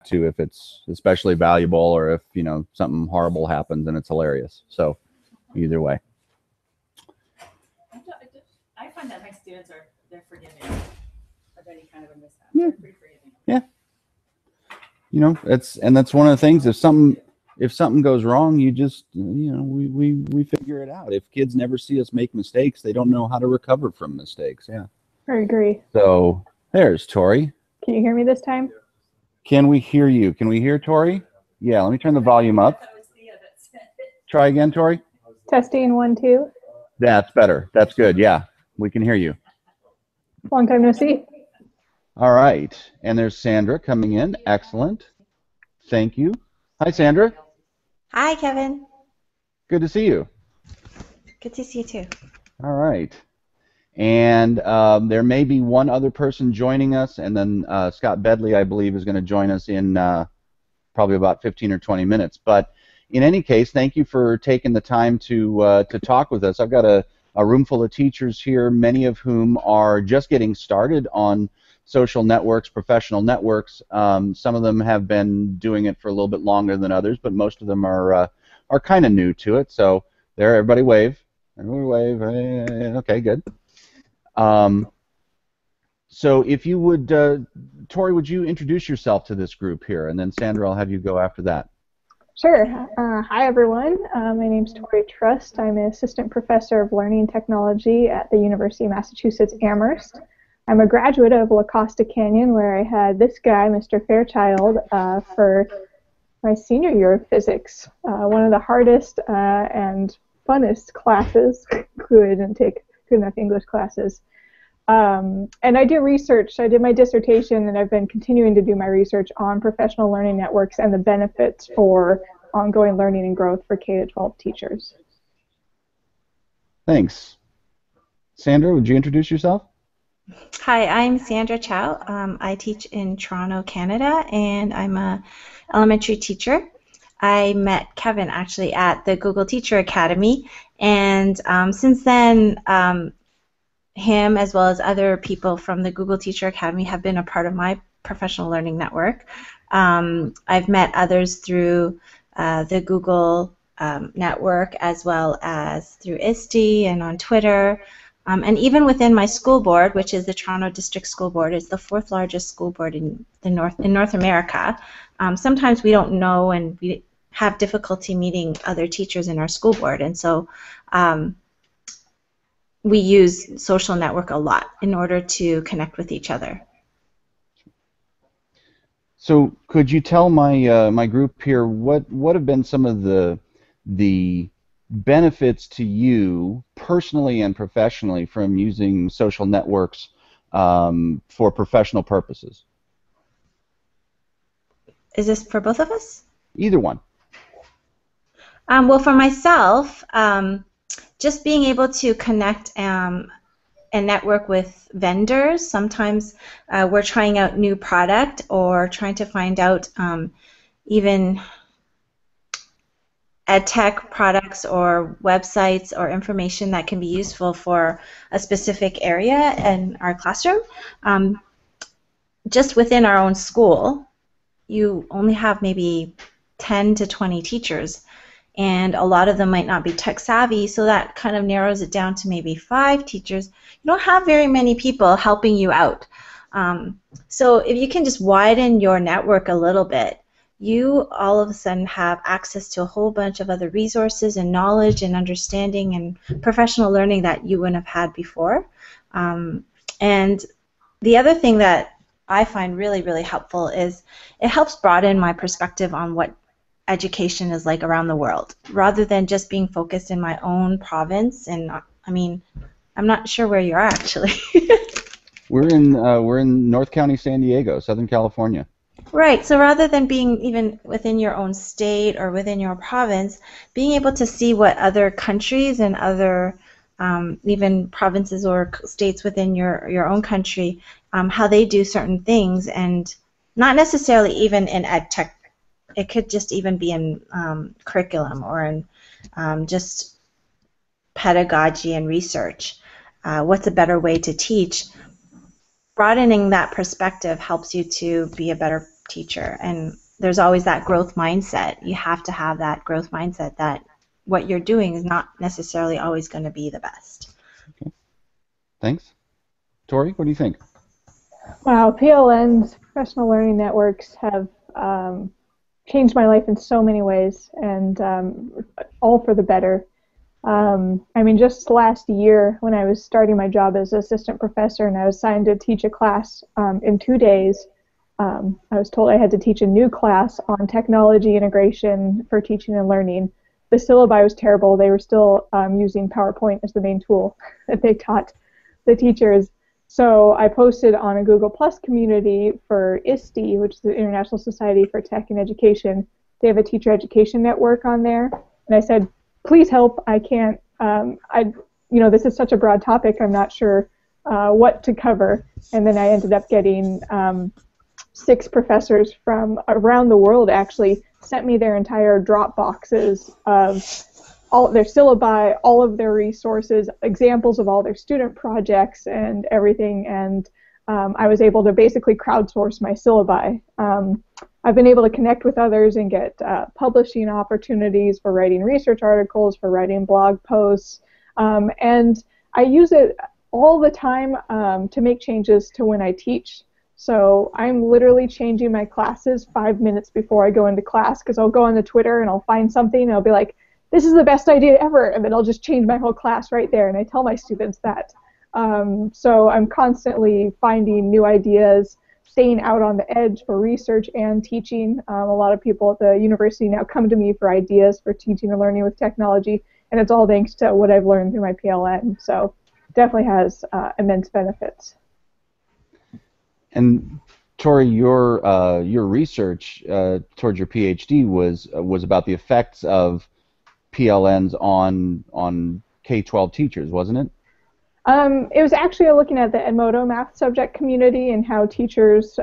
to if it's especially valuable or if, you know, something horrible happens and it's hilarious. So either way. I find that my students they're forgiving of any kind of a mishap. Yeah. They're pretty forgiving. Yeah. You know, that's one of the things. If something goes wrong, you just, you know, we figure it out. If kids never see us make mistakes, they don't know how to recover from mistakes. Yeah. I agree. So there's Tori. Can you hear me this time? Can we hear you? Can we hear Tori? Yeah, let me turn the volume up. Try again, Tori. Testing 1, 2. That's better. That's good. Yeah, we can hear you. Long time no see. All right. And there's Sandra coming in. Excellent. Thank you. Hi, Sandra. Hi, Kevin. Good to see you. Good to see you too. All right. And there may be one other person joining us, and then Scott Bedley, I believe, is going to join us in probably about 15 or 20 minutes. But in any case, thank you for taking the time to talk with us. I've got a room full of teachers here, many of whom are just getting started on social networks, professional networks. Some of them have been doing it for a little bit longer than others, but most of them are kind of new to it. So there, everybody wave. Everybody wave. Okay, good. So if you would, Tori, would you introduce yourself to this group here, and then Sandra, I'll have you go after that. Sure. Hi, everyone. My name's Tori Trust. I'm an assistant professor of learning technology at the University of Massachusetts Amherst. I'm a graduate of La Costa Canyon, where I had this guy, Mr. Fairchild, for my senior year of physics. One of the hardest and funnest classes. Couldn't take good enough English classes. And I do research. I did my dissertation, and I've been continuing to do my research on professional learning networks and the benefits for ongoing learning and growth for K-12 teachers. Thanks. Sandra, would you introduce yourself? Hi, I'm Sandra Chow. I teach in Toronto, Canada, and I'm an elementary teacher. I met Kevin actually at the Google Teacher Academy, and since then, him as well as other people from the Google Teacher Academy have been a part of my professional learning network. I've met others through the Google network as well as through ISTE and on Twitter. And even within my school board, which is the Toronto District School Board, is the 4th largest school board in North America. Sometimes we don't know, and we have difficulty meeting other teachers in our school board, and so we use social network a lot in order to connect with each other. So could you tell my my group here what have been some of the benefits to you personally and professionally from using social networks for professional purposes? Is this for both of us? Either one. Well, for myself, just being able to connect and network with vendors. Sometimes we're trying out new product or trying to find out even ed tech products or websites or information that can be useful for a specific area in our classroom. Just within our own school, you only have maybe 10 to 20 teachers, and a lot of them might not be tech savvy, so that kind of narrows it down to maybe 5 teachers. You don't have very many people helping you out. So if you can just widen your network a little bit, you all of a sudden have access to a whole bunch of other resources and knowledge and understanding and professional learning that you wouldn't have had before. And the other thing that I find really, really helpful is it helps broaden my perspective on what education is like around the world, rather than just being focused in my own province. And I mean, I'm not sure where you are actually. We're in North County, San Diego, Southern California. Right, so rather than being even within your own state or within your province, being able to see what other countries and other even provinces or states within your own country, how they do certain things, and not necessarily even in ed tech. It could just even be in curriculum or in just pedagogy and research. What's a better way to teach? Broadening that perspective helps you to be a better teacher, and there's always that growth mindset. You have to have that growth mindset that what you're doing is not necessarily always going to be the best. Okay. Thanks. Tori, what do you think? Wow, PLNs, professional learning networks, have changed my life in so many ways, and all for the better. I mean, just last year when I was starting my job as assistant professor and I was assigned to teach a class in 2 days, I was told I had to teach a new class on technology integration for teaching and learning. The syllabi was terrible. They were still using PowerPoint as the main tool that they taught the teachers. So I posted on a Google Plus community for ISTE, which is the International Society for Tech and Education. They have a teacher education network on there, and I said, please help. I can't. This is such a broad topic. I'm not sure what to cover. And then I ended up getting 6 professors from around the world actually sent me their entire Dropboxes of all of their syllabi, all of their resources, examples of all their student projects and everything, and I was able to basically crowdsource my syllabi. I've been able to connect with others and get publishing opportunities for writing research articles, for writing blog posts, and I use it all the time to make changes to when I teach. So I'm literally changing my classes 5 minutes before I go into class, because I'll go on the Twitter and I'll find something and I'll be like, this is the best idea ever, and then I'll just change my whole class right there, and I tell my students that. So I'm constantly finding new ideas, staying out on the edge for research and teaching. A lot of people at the university now come to me for ideas for teaching and learning with technology, and it's all thanks to what I've learned through my PLN. So it definitely has immense benefits. And Tori, your research towards your PhD was about the effects of PLNs on K-12 teachers, wasn't it? It was actually looking at the Edmodo math subject community and how teachers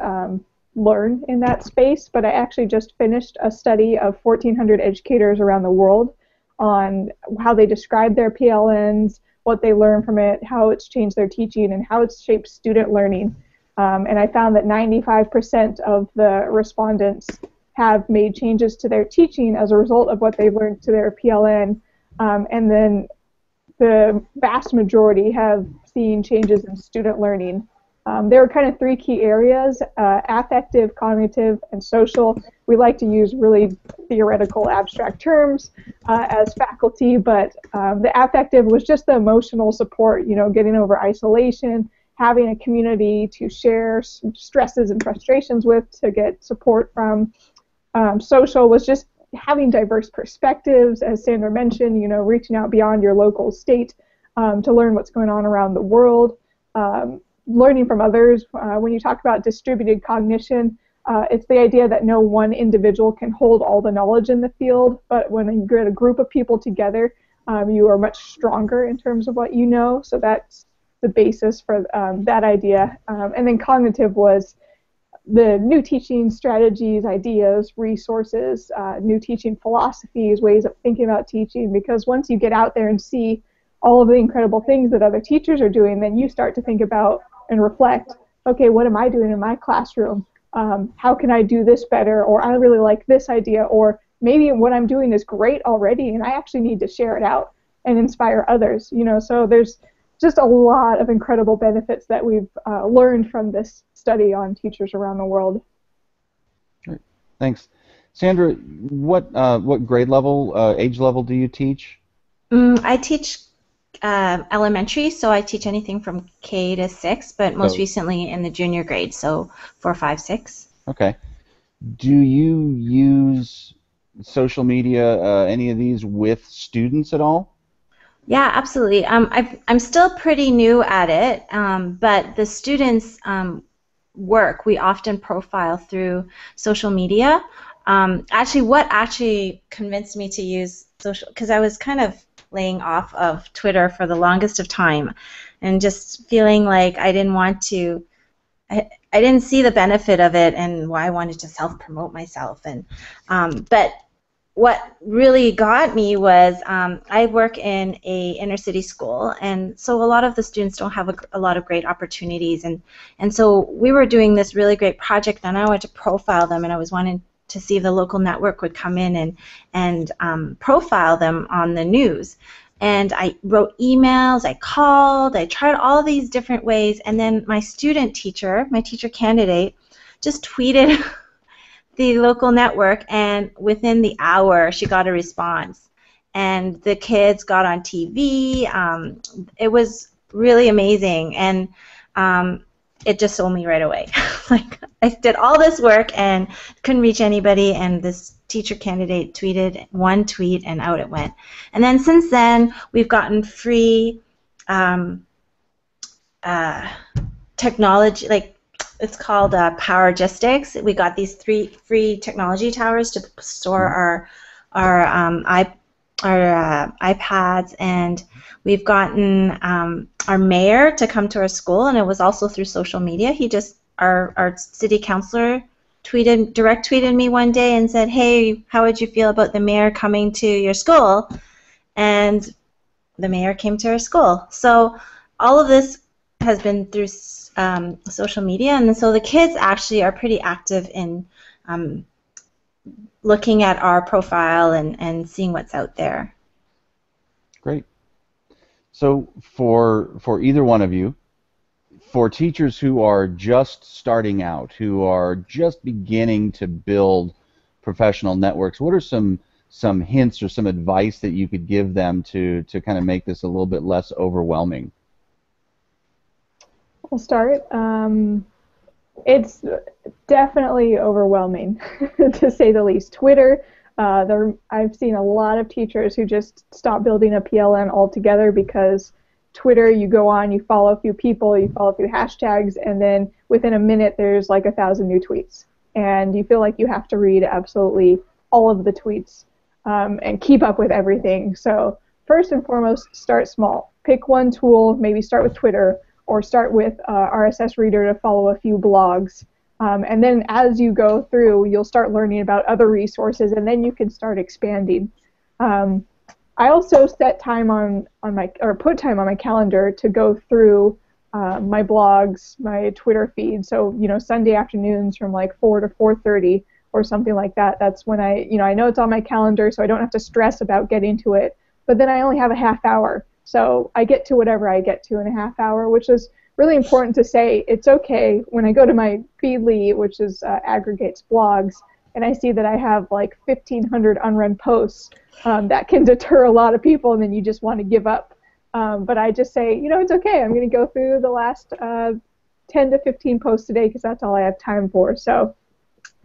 learn in that space, but I actually just finished a study of 1,400 educators around the world on how they describe their PLNs, what they learn from it, how it's changed their teaching, and how it's shaped student learning. And I found that 95% of the respondents have made changes to their teaching as a result of what they've learned to their PLN, and then the vast majority have seen changes in student learning. There are kind of 3 key areas: affective, cognitive, and social. We like to use really theoretical, abstract terms as faculty, but the affective was just the emotional support, getting over isolation, having a community to share stresses and frustrations with, to get support from. Social was just having diverse perspectives, as Sandra mentioned, reaching out beyond your local state to learn what's going on around the world, learning from others. When you talk about distributed cognition, it's the idea that no one individual can hold all the knowledge in the field, but when you get a group of people together, you are much stronger in terms of what you know, so that's the basis for that idea. And then cognitive was the new teaching strategies, ideas, resources, new teaching philosophies, ways of thinking about teaching, because once you get out there and see all of the incredible things that other teachers are doing, then you start to think about and reflect, okay, what am I doing in my classroom? How can I do this better? Or I really like this idea, or maybe what I'm doing is great already and I actually need to share it out and inspire others. So there's just a lot of incredible benefits that we've learned from this study on teachers around the world. Great. Thanks. Sandra, what grade level, age level do you teach? I teach elementary, so I teach anything from K to 6, but most recently in the junior grade, so 4, 5, 6. Okay. Do you use social media, any of these, with students at all? Yeah, absolutely. I'm still pretty new at it, but the students' work we often profile through social media. What actually convinced me to use social, because I was kind of laying off of Twitter for the longest of time, and just feeling like I didn't want to. I didn't see the benefit of it, and why I wanted to self-promote myself, but what really got me was I work in a inner city school, and so a lot of the students don't have a lot of great opportunities, and so we were doing this really great project, and I wanted to profile them, and I was wanting to see if the local network would come in and profile them on the news. And I wrote emails, I called, I tried all these different ways, and then my student teacher, my teacher candidate, just tweeted the local network, and within the hour she got a response. And the kids got on TV. It was really amazing, and it just sold me right away. Like, I did all this work and couldn't reach anybody, and this teacher candidate tweeted one tweet and out it went. And then since then we've gotten free technology, like it's called Powergistics. We got these 3 free technology towers to store our iPads, and we've gotten our mayor to come to our school, and it was also through social media. He just, our city councilor direct tweeted me one day and said, "Hey, how would you feel about the mayor coming to your school?" And the mayor came to our school. So all of this has been through social media, and so the kids actually are pretty active in looking at our profile and seeing what's out there. Great. So for either one of you, for teachers who are just starting out, who are just beginning to build professional networks, what are some hints or some advice that you could give them to kind of make this a little bit less overwhelming? I'll start. It's definitely overwhelming, to say the least. Twitter, I've seen a lot of teachers who just stop building a PLN altogether because Twitter, you go on, you follow a few people, you follow a few hashtags, and then within a minute there's like 1,000 new tweets. And you feel like you have to read absolutely all of the tweets and keep up with everything. So first and foremost, start small. Pick one tool, maybe start with Twitter, or start with RSS Reader to follow a few blogs. And then as you go through, you'll start learning about other resources, and then you can start expanding. I also set time put time on my calendar to go through my blogs, my Twitter feed. So, Sunday afternoons from like 4 to 4:30 or something like that. That's when I know it's on my calendar, so I don't have to stress about getting to it. But then I only have a half hour. So I get to whatever I get to in a half hour, which is really important to say. It's okay when I go to my Feedly, which is aggregates blogs, and I see that I have like 1,500 unread posts. That can deter a lot of people, and then you just want to give up. But I just say, it's okay. I'm going to go through the last 10 to 15 posts a day because that's all I have time for. So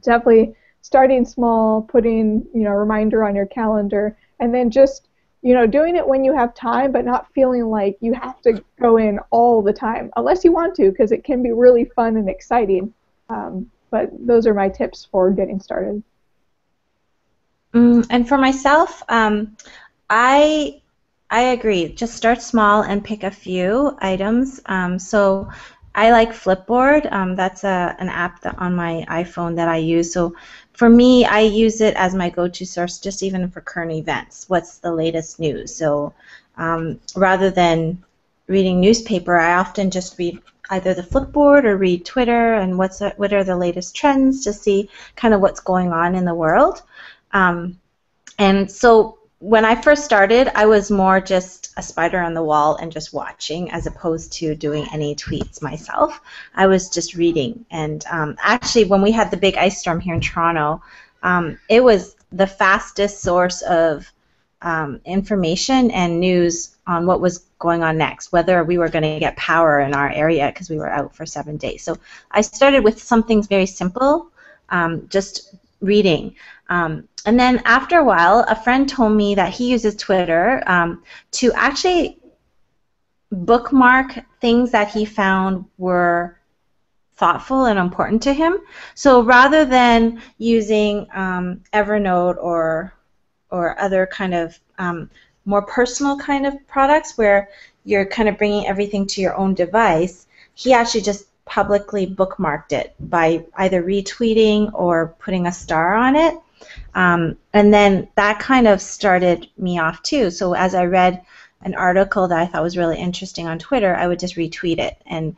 definitely starting small, putting a reminder on your calendar, and then just doing it when you have time, but not feeling like you have to go in all the time, unless you want to, because it can be really fun and exciting. But those are my tips for getting started. And for myself, I agree. Just start small and pick a few items. So I like Flipboard. That's an app on my iPhone that I use. So for me, I use it as my go-to source, just even for current events. What's the latest news? So rather than reading newspaper, I often just read either the Flipboard or read Twitter and what are the latest trends to see kind of what's going on in the world. And so when I first started, I was more just a spider on the wall and just watching, as opposed to doing any tweets myself. I was just reading. And actually, when we had the big ice storm here in Toronto, it was the fastest source of information and news on what was going on next, whether we were going to get power in our area because we were out for 7 days. So I started with something very simple, just reading. And then after a while, a friend told me that he uses Twitter to actually bookmark things that he found were thoughtful and important to him. So rather than using Evernote or other kind of more personal kind of products where you're kind of bringing everything to your own device, he actually just publicly bookmarked it by either retweeting or putting a star on it. And then that kind of started me off too. So as I read an article that I thought was really interesting on Twitter, I would just retweet it, and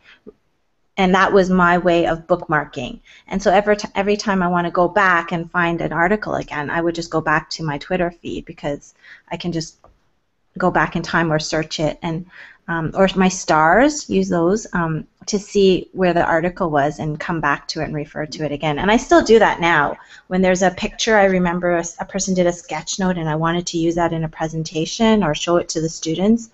that was my way of bookmarking. And so every time I want to go back and find an article again, I would just go back to my Twitter feed, because I can just go back in time or search it, and or my stars, use those to see where the article was and come back to it and refer to it again. And I still do that now. When there's a picture, I remember a person did a sketch note and I wanted to use that in a presentation or show it to the students.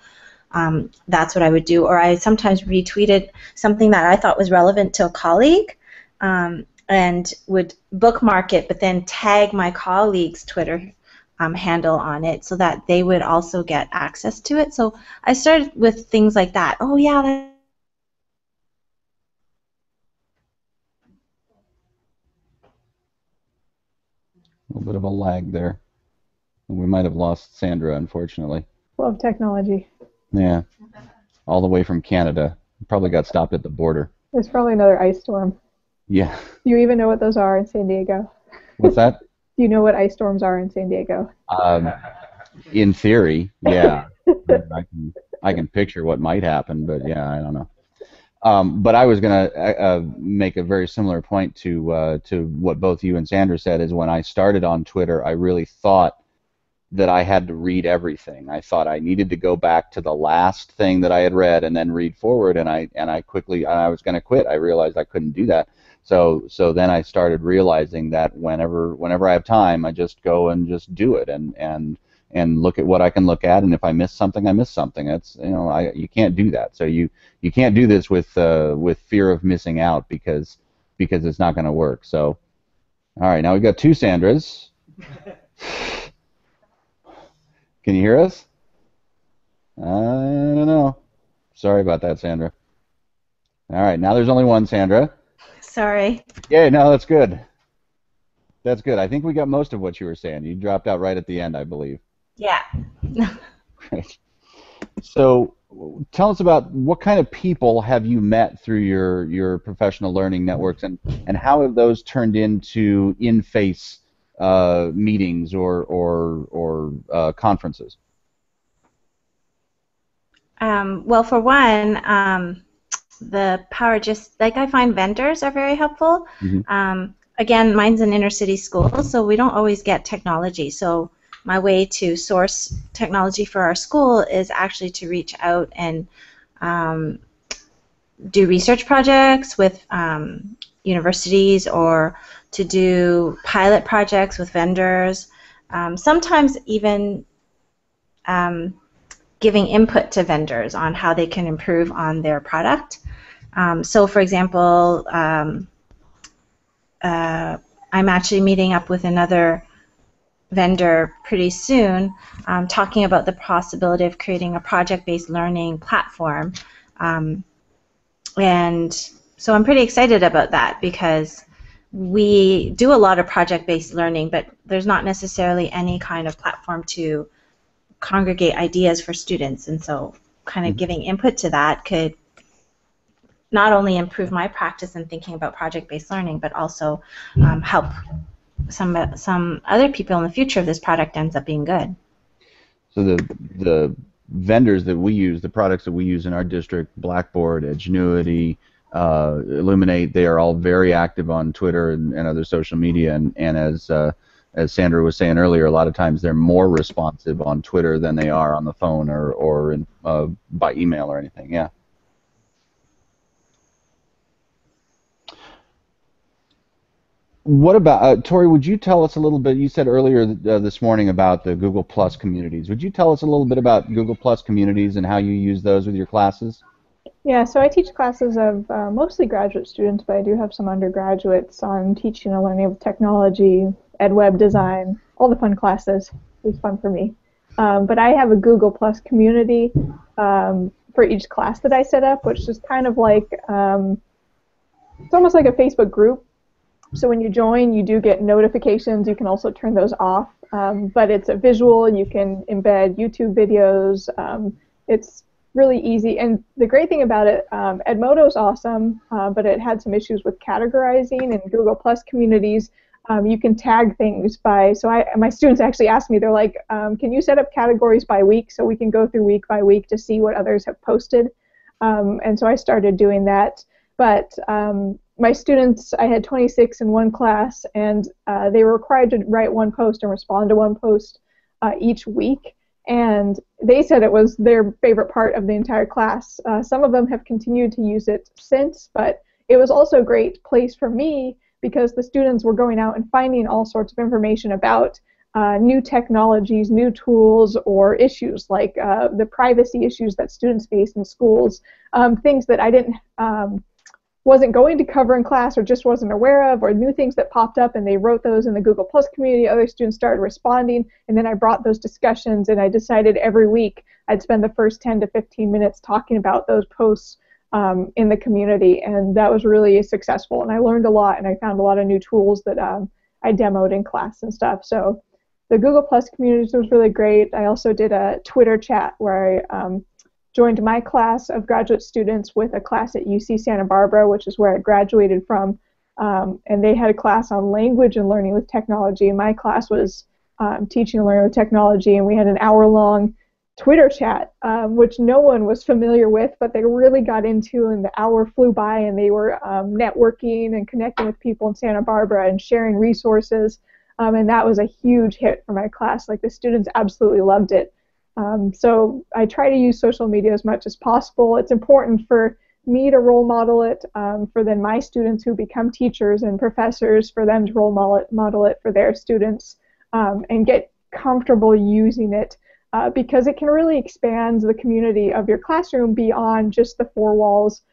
That's what I would do. Or I sometimes retweeted something that I thought was relevant to a colleague, and would bookmark it, but then tag my colleague's Twitter handle on it so that they would also get access to it. So I started with things like that. Oh yeah, A little bit of a lag there. We might have lost Sandra, unfortunately. Love technology. Yeah, all the way from Canada. Probably got stopped at the border. There's probably another ice storm. Yeah. Do you even know what those are in San Diego? What's that? Do you know what ice storms are in San Diego? In theory, yeah. I can picture what might happen, but yeah, I don't know. But I was going to make a very similar point to what both you and Sandra said. Is when I started on Twitter, I really thought that I had to read everything. I thought I needed to go back to the last thing that I had read and then read forward, and I was going to quit. I realized I couldn't do that. So then I started realizing that whenever I have time, I just go and just do it and look at what I can look at, and if I miss something, I miss something. It's, you can't do that. So you can't do this with fear of missing out, because it's not going to work. So, all right, now we've got two Sandras. Can you hear us? I don't know. Sorry about that, Sandra. All right, now there's only one Sandra. sorry. Yeah, no, that's good. That's good. I think we got most of what you were saying. You dropped out right at the end, I believe. Yeah. Great. So tell us about what kind of people have you met through your professional learning networks, and how have those turned into in-face meetings or conferences? Well, for one, the power, just like, I find vendors are very helpful. Mm-hmm. Again, mine's an inner city school, so we don't always get technology. So my way to source technology for our school is actually to reach out and do research projects with universities, or to do pilot projects with vendors. Sometimes even giving input to vendors on how they can improve on their product. So for example, I'm actually meeting up with another vendor pretty soon, talking about the possibility of creating a project-based learning platform. And so I'm pretty excited about that, because we do a lot of project-based learning, but there's not necessarily any kind of platform to congregate ideas for students, and so kind of giving input to that could not only improve my practice in thinking about project-based learning, but also help some other people in the future if this product ends up being good. So the vendors that we use, the products that we use in our district, Blackboard, Edgenuity, Illuminate, they are all very active on Twitter and other social media, and as Sandra was saying earlier, a lot of times they're more responsive on Twitter than they are on the phone or by email or anything. Yeah. What about, Tori, would you tell us a little bit, you said earlier this morning about the Google Plus communities. Would you tell us a little bit about Google Plus communities and how you use those with your classes? Yeah, so I teach classes of mostly graduate students, but I do have some undergraduates on teaching and learning of technology, ed web design, all the fun classes. It's fun for me. But I have a Google Plus community for each class that I set up, which is kind of like, it's almost like a Facebook group. So when you join, you do get notifications. You can also turn those off, but it's a visual. You can embed YouTube videos. It's really easy, and the great thing about it, Edmodo is awesome, but it had some issues with categorizing, and Google Plus communities You can tag things by, so my students actually asked me, they're like, can you set up categories by week so we can go through week by week to see what others have posted? And so I started doing that. But my students, I had 26 in one class, and they were required to write one post and respond to one post each week. And they said it was their favorite part of the entire class. Some of them have continued to use it since, but it was also a great place for me because the students were going out and finding all sorts of information about new technologies, new tools, or issues like the privacy issues that students face in schools, things that I wasn't going to cover in class or just wasn't aware of, or new things that popped up, and they wrote those in the Google Plus community. Other students started responding, and then I brought those discussions, and I decided every week I'd spend the first 10 to 15 minutes talking about those posts in the community, and that was really successful, and I learned a lot, and I found a lot of new tools that I demoed in class and stuff. So the Google Plus community was really great. I also did a Twitter chat where I joined my class of graduate students with a class at UC Santa Barbara, which is where I graduated from, and they had a class on language and learning with technology. My class was teaching and learning with technology, and we had an hour-long Twitter chat, which no one was familiar with, but they really got into, and the hour flew by, and they were networking and connecting with people in Santa Barbara and sharing resources, and that was a huge hit for my class. Like, the students absolutely loved it. So I try to use social media as much as possible. It's important for me to role model it, for then my students who become teachers and professors, for them to role model it for their students, and get comfortable using it. Because it can really expand the community of your classroom beyond just the four walls,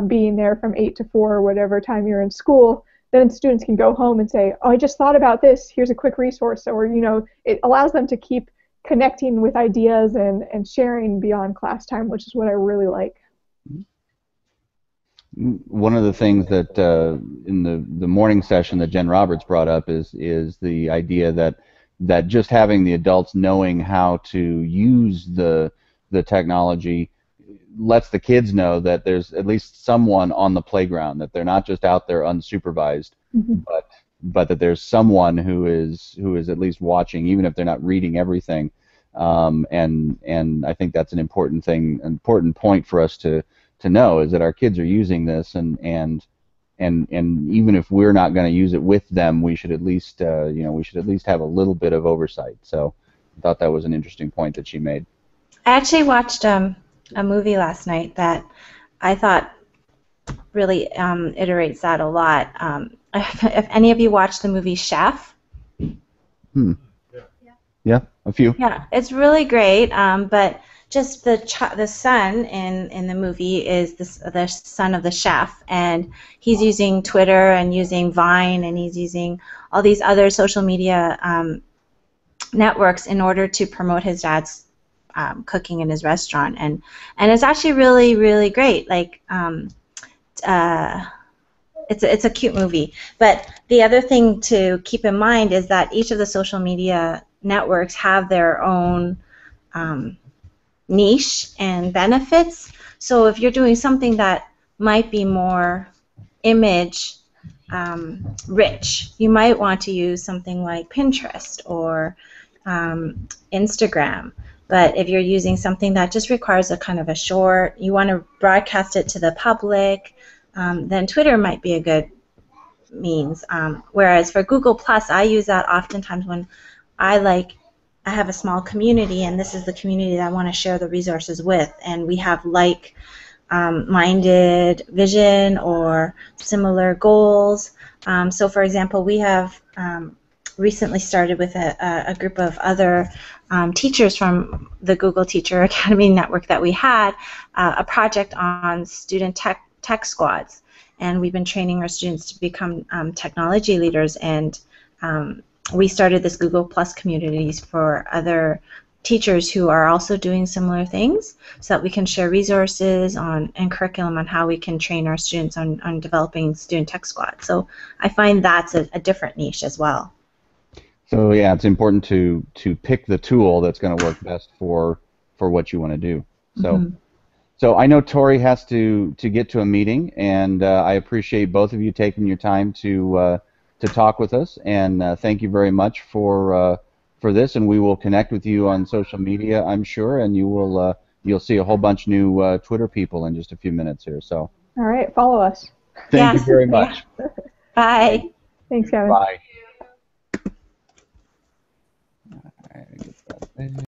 being there from 8 to 4 or whatever time you're in school. Then students can go home and say, oh, I just thought about this, here's a quick resource. Or, it allows them to keep connecting with ideas and sharing beyond class time, which is what I really like. One of the things that in the morning session that Jen Roberts brought up is the idea that just having the adults knowing how to use the technology lets the kids know that there's at least someone on the playground, that they're not just out there unsupervised, but that there's someone who is at least watching, even if they're not reading everything. And I think that's an important point for us to know, is that our kids are using this, and even if we're not going to use it with them, we should at least have a little bit of oversight. So I thought that was an interesting point that she made. I actually watched a movie last night that I thought really iterates that a lot. If any of you watched the movie Chef? Yeah, a few. Yeah, it's really great, but just the son in the movie is the son of the chef, and he's using Twitter and using Vine, and he's using all these other social media networks in order to promote his dad's cooking in his restaurant, and it's actually really, really great. Like, it's a cute movie. But the other thing to keep in mind is that each of the social media networks have their own niche and benefits. So if you're doing something that might be more image rich, you might want to use something like Pinterest or Instagram. But if you're using something that just requires a kind of a short, you want to broadcast it to the public, then Twitter might be a good means. Whereas for Google Plus, I use that oftentimes when I have a small community, and this is the community that I want to share the resources with, and we have minded vision or similar goals. So for example, we have recently started with a group of other teachers from the Google Teacher Academy network that we had, a project on student tech squads, and we've been training our students to become technology leaders, and we started this Google Plus communities for other teachers who are also doing similar things, so that we can share resources and curriculum on how we can train our students on developing student tech squads. So I find that's a different niche as well. So yeah, it's important to pick the tool that's going to work best for what you want to do. So so I know Tori has to get to a meeting, and I appreciate both of you taking your time to talk with us, and thank you very much for this. And we will connect with you on social media, I'm sure, and you'll see a whole bunch of new Twitter people in just a few minutes here. So. All right, follow us. Thank you Yes, very much. yeah. Bye. Thanks, Kevin. Bye. All right, get that there.